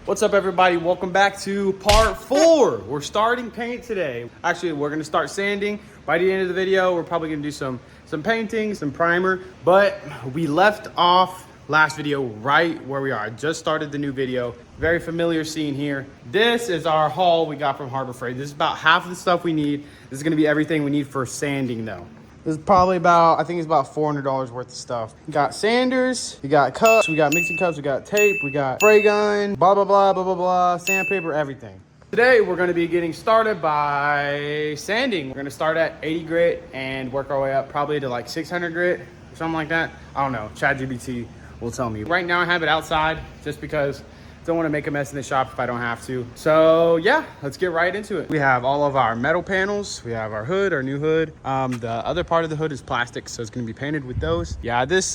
What's up, everybody? Welcome back to part 4. We're starting paint today. Actually, we're gonna start sanding. By the end of the video, we're probably gonna do some painting, some primer, but we left off last video right where we are. I just started the new video. Very familiar scene here. This is our haul we got from Harbor Freight. This is about half of the stuff we need. This is gonna be everything we need for sanding though. This is probably about, I think it's about $400 worth of stuff. We got sanders, we got cups, we got mixing cups, we got tape, we got spray gun, blah, blah, blah, blah, blah, blah, sandpaper, everything. Today, we're gonna be getting started by sanding. We're gonna start at 80 grit and work our way up probably to like 600 grit, something like that. I don't know, ChatGPT will tell me. Right now, I have it outside just because I don't want to make a mess in the shop if I don't have to. So yeah, let's get right into it. We have all of our metal panels. We have our hood, our new hood. The other part of the hood is plastic, so it's going to be painted with those. Yeah, this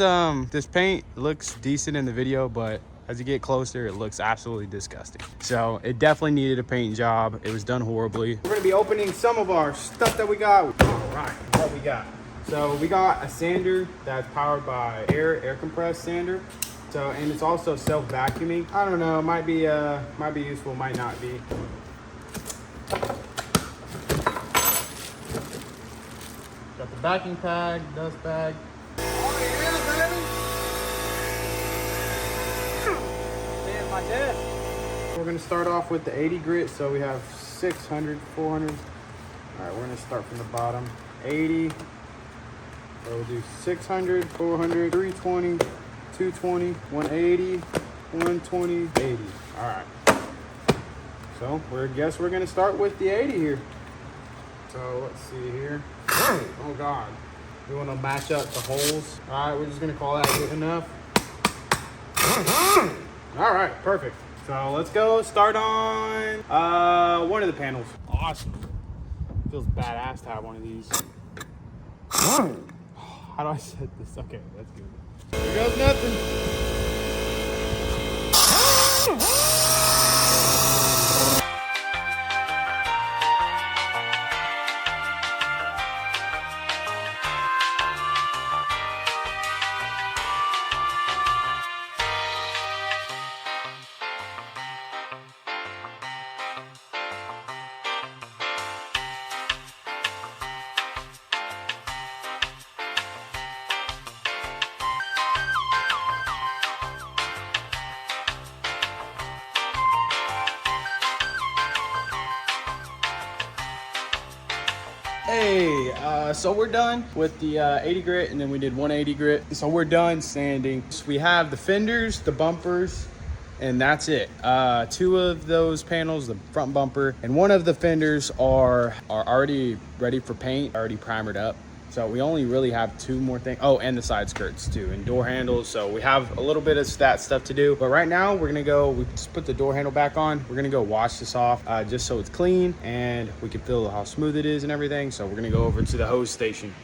paint looks decent in the video, but as you get closer, it looks absolutely disgusting. So it definitely needed a paint job. It was done horribly. We're going to be opening some of our stuff that we got. All right, what we got? So we got a sander that's powered by air compressed sander. So, and it's also self-vacuuming. I don't know, might be useful, might not be. Got the backing pad, dust bag. Oh yeah, baby! Stay at my desk. We're gonna start off with the 80 grit. So we have 600, 400. All right, we're gonna start from the bottom. 80. So we'll do 600, 400, 320. 220, 180, 120, 80. All right. So I guess we're gonna start with the 80 here. So let's see here. Oh God. We wanna match up the holes. All right, we're just gonna call that good enough. All right, perfect. So let's go start on one of the panels. Awesome. Feels badass to have one of these. How do I set this? Okay, that's good. Here goes nothing. Hey, so we're done with the 80 grit, and then we did 180 grit. So we're done sanding. So we have the fenders, the bumpers, and that's it. 2 of those panels, the front bumper, and 1 of the fenders are already ready for paint, already primered up. So we only really have 2 more things. Oh, and the side skirts too, and door handles. So we have a little bit of that stuff to do. But right now we're gonna go, we just put the door handle back on. We're gonna go wash this off just so it's clean and we can feel how smooth it is and everything. So we're gonna go over to the hose station.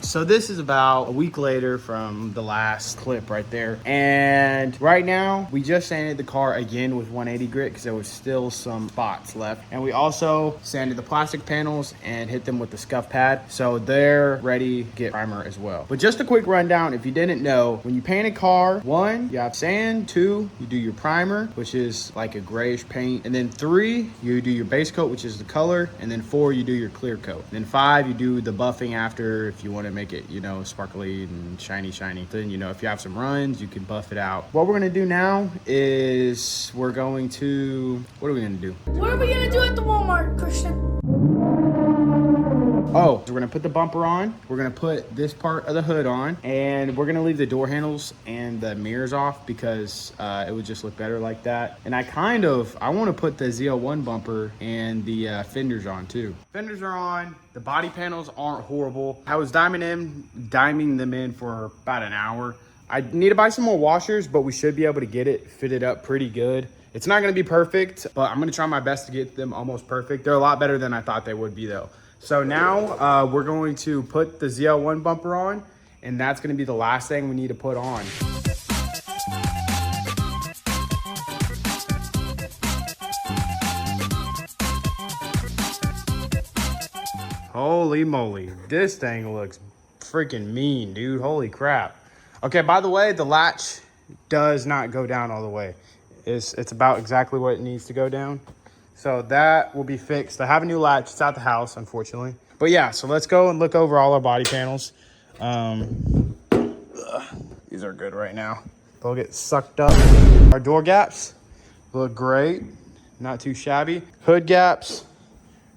So this is about a week later from the last clip right there. And right now, we just sanded the car again with 180 grit because there was still some spots left. And we also sanded the plastic panels and hit them with the scuff pad. So they're ready to get primer as well. But just a quick rundown, if you didn't know, when you paint a car, 1, you have sand, 2, you do your primer, which is like a grayish paint. And then 3, you do your base coat, which is the color. And then 4, you do your clear coat. And then 5, you do the buffing after if you want to make it, you know, sparkly and shiny. Then, you know, if you have some runs, you can buff it out. What we're gonna do now is we're going to, what are we gonna do? What are we gonna do at the Walmart, Christian? Oh, we're gonna put the bumper on. We're gonna put this part of the hood on, and we're gonna leave the door handles and the mirrors off because it would just look better like that. And I want to put the Z01 bumper and the fenders on too. Fenders are on. The body panels aren't horrible. I was diming them in for about an hour. I need to buy some more washers, but we should be able to get it fitted up pretty good It's not gonna be perfect, but I'm gonna try my best to get them almost perfect. They're a lot better than I thought they would be though. So now we're going to put the ZL1 bumper on, and that's gonna be the last thing we need to put on. Holy moly, this thing looks freaking mean, dude. Holy crap. Okay, by the way, the latch does not go down all the way. It's about exactly what it needs to go down. So that will be fixed. I have a new latch. It's at the house, unfortunately. But yeah, so let's go and look over all our body panels. These are good right now. They'll get sucked up. Our door gaps look great. Not too shabby. Hood gaps.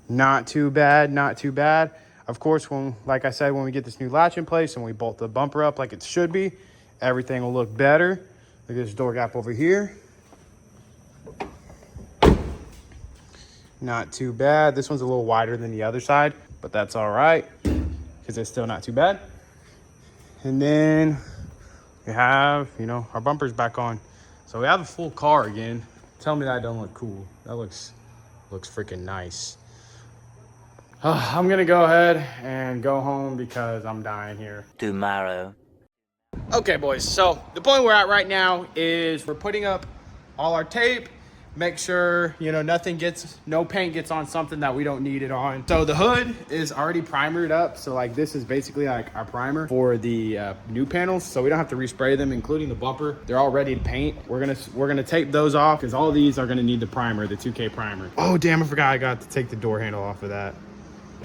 Not too bad, not too bad. Of course, like I said, when we get this new latch in place and we bolt the bumper up like it should be, everything will look better. Look at this door gap over here. Not too bad. This one's a little wider than the other side, but that's all right because it's still not too bad. And then we have, our bumpers back on. So we have a full car again. Tell me that don't look cool. That looks freaking nice. I'm gonna go ahead and go home because I'm dying here. Tomorrow. Okay, boys, so the point we're at right now is we're putting up all our tape. Make sure, no paint gets on something that we don't need it on. So the hood is already primered up. So like this is basically like our primer for the new panels. So we don't have to respray them, including the bumper. They're all ready to paint. We're gonna tape those off because all these are gonna need the primer, the 2K primer. Oh, damn, I forgot I got to take the door handle off of that.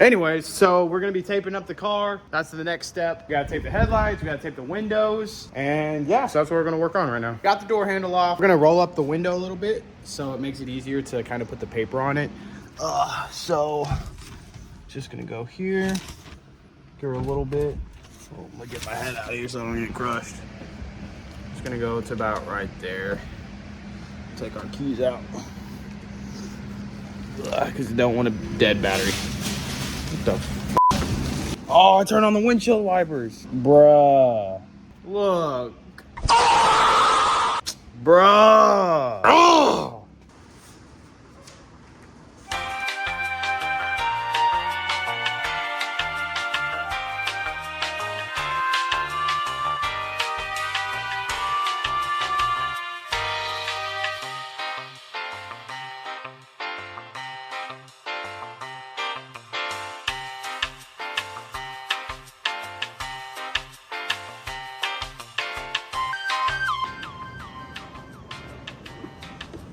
Anyways, so we're gonna be taping up the car. That's the next step. We gotta tape the headlights, we gotta tape the windows, and yeah, so that's what we're gonna work on right now. Got the door handle off. We're gonna roll up the window a little bit so it makes it easier to kind of put the paper on it. So just gonna go here, give her a little bit. Oh, I'm gonna get my head out of here so I don't get crushed. Just gonna go to about right there. Take our keys out because I don't want a dead battery. What the f? Oh, I turned on the windshield wipers. Bruh. Look. Bruh. Oh.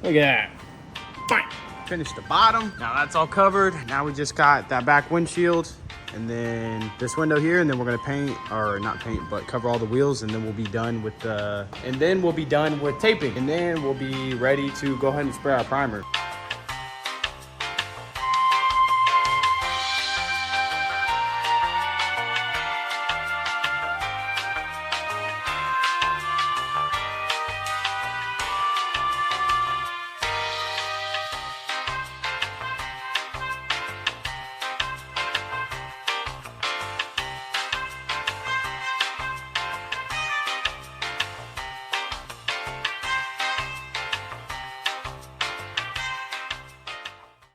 Look at that. Fine. Finished the bottom. Now that's all covered. Now we just got that back windshield and then this window here, and then we're gonna paint, or not paint, but cover all the wheels, and then we'll be done with taping, and then we'll be ready to go ahead and spray our primer.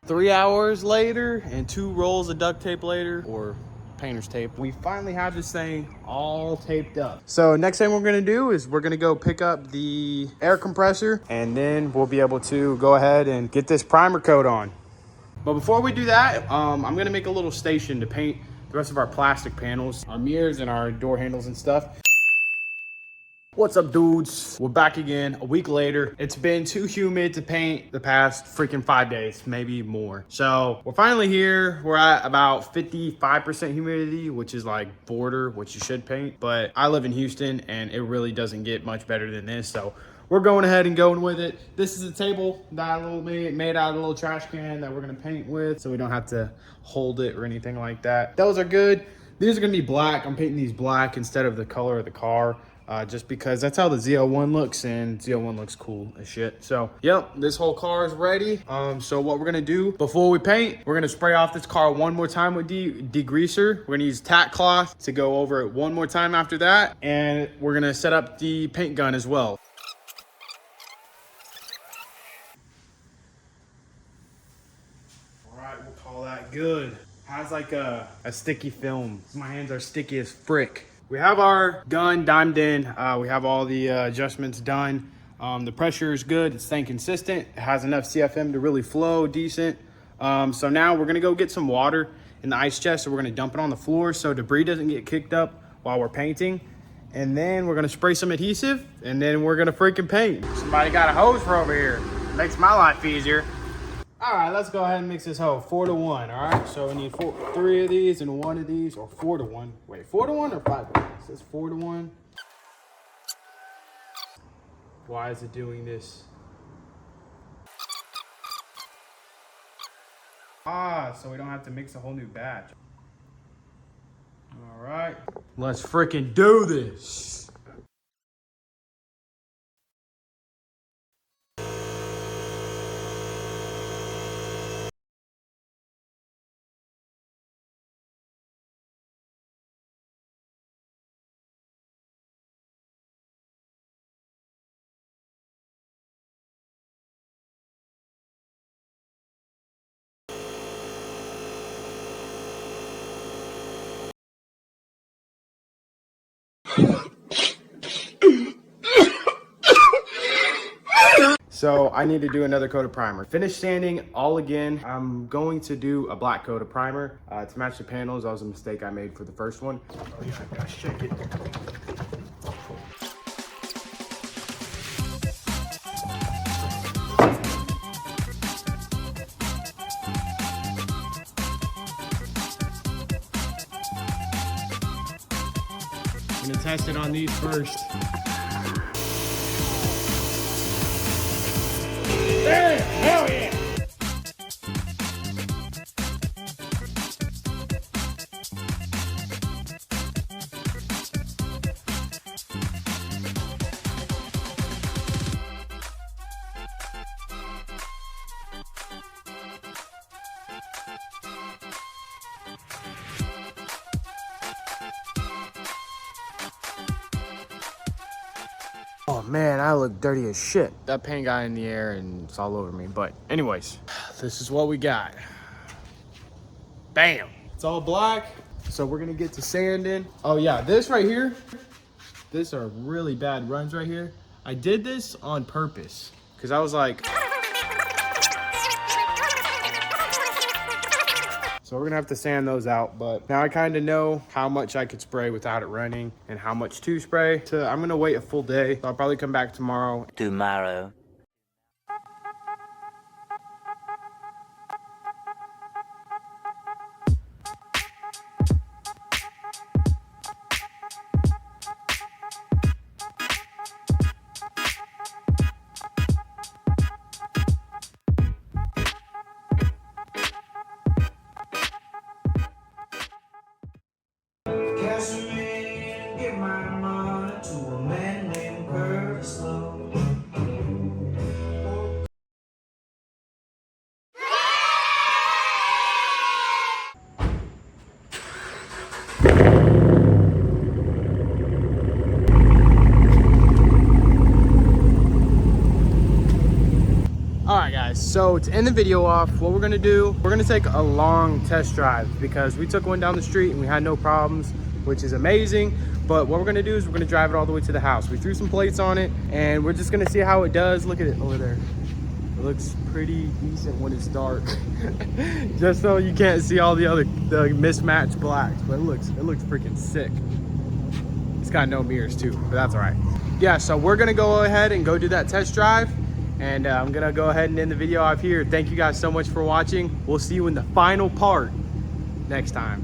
3 hours later and 2 rolls of duct tape later, or painter's tape, we finally have this thing all taped up. So next thing we're gonna do is we're gonna go pick up the air compressor, and then we'll be able to go ahead and get this primer coat on. But before we do that, I'm gonna make a little station to paint the rest of our plastic panels, our mirrors and our door handles and stuff. What's up, dudes? We're back again a week later. It's been too humid to paint the past freaking 5 days, maybe more. So we're finally here. We're at about 55% humidity, which is like border, which you should paint. But I live in Houston and it really doesn't get much better than this. So we're going ahead and going with it. This is a table that I made out of a little trash can that we're gonna paint with, so we don't have to hold it or anything like that. Those are good. These are gonna be black. I'm painting these black instead of the color of the car. Just because that's how the ZL1 looks, and ZL1 looks cool as shit. So, yep, this whole car is ready. So what we're gonna do before we paint, we're gonna spray off this car one more time with degreaser. We're gonna use tack cloth to go over it one more time after that, and we're gonna set up the paint gun as well. that good. Has like a sticky film. My hands are sticky as frick. We have our gun dimed in. We have all the adjustments done. The pressure is good. It's staying consistent. It has enough CFM to really flow decent. So now we're gonna go get some water in the ice chest. So we're gonna dump it on the floor so debris doesn't get kicked up while we're painting. And then we're gonna spray some adhesive and then we're gonna freaking paint. Somebody got a hose for over here. Makes my life easier. All right, let's go ahead and mix this whole 4 to 1. All right, so we need 3 of these and 1 of these, or 4 to 1. Wait, 4 to 1 or 5 to 1? It says 4 to 1. Why is it doing this? So we don't have to mix a whole new batch. All right, let's freaking do this. So I need to do another coat of primer. Finish sanding all again. I'm going to do a black coat of primer to match the panels. That was a mistake I made for the first one. Oh yeah, I gotta shake it. I'm gonna test it on these first. Hey, hell yeah! Oh man, I look dirty as shit. That paint got in the air and it's all over me. But anyways, this is what we got. Bam. It's all black. So we're gonna get to sanding. Oh yeah, this right here, these are really bad runs right here. I did this on purpose because I was like, so we're gonna have to sand those out, but now I kind of know how much I could spray without it running and how much to spray. So I'm gonna wait a full day. So I'll probably come back tomorrow. Give my money to a man named Curtis Lowe. All right guys, so to end the video off, what we're gonna do, we're gonna take a long test drive because we took one down the street and we had no problems, which is amazing. But what we're gonna do is we're gonna drive it all the way to the house. We threw some plates on it and we're just gonna see how it does. Look at it over there. It looks pretty decent when it's dark. Just so you can't see all the mismatched blacks, but it looks freaking sick. It's got no mirrors too, but that's all right. Yeah, so we're gonna go ahead and go do that test drive. And I'm gonna go ahead and end the video off here. Thank you guys so much for watching. We'll see you in the final part next time.